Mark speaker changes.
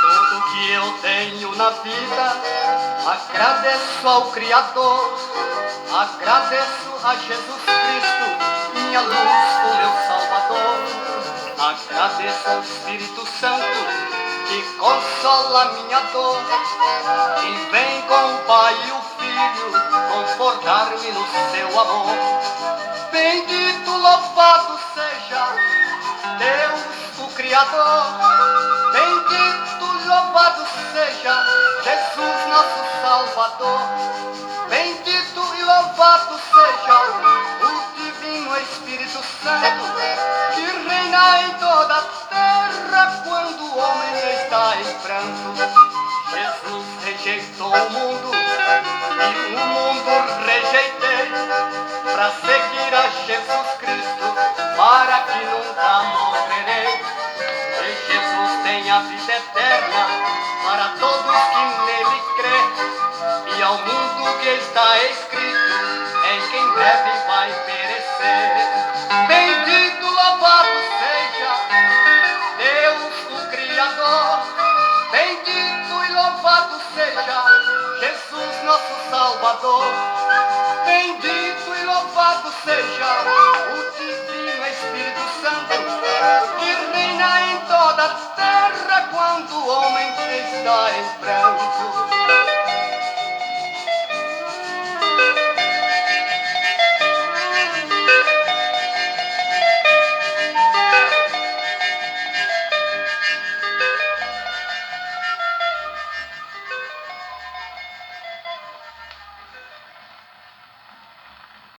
Speaker 1: Tudo que eu tenho na vida, agradeço ao Criador, agradeço a Jesus Cristo, minha luz, o meu Salvador. Agradeço ao Espírito Santo, que consola minha dor, e vem com o Pai e o Filho, confortar-me no seu amor. Bendito, louvado seja Deus, o Criador. Bendito, louvado seja Jesus, nosso Salvador. Bendito e louvado seja o Divino Espírito Santo, que reina em toda a terra quando o homem está em pranto. Jesus rejeitou o mundo e o mundo rejeitei, para seguir a Jesus Cristo, para que nunca morrerei. E Jesus tem a vida eterna para todos que nele crê, e ao mundo que está escrito, em quem breve vai perecer. Bendito, louvado seja Deus, o Criador. Bendito e louvado seja Jesus, nosso Salvador. Bendito e louvado seja o Divino Espírito Santo, que reina em toda a terra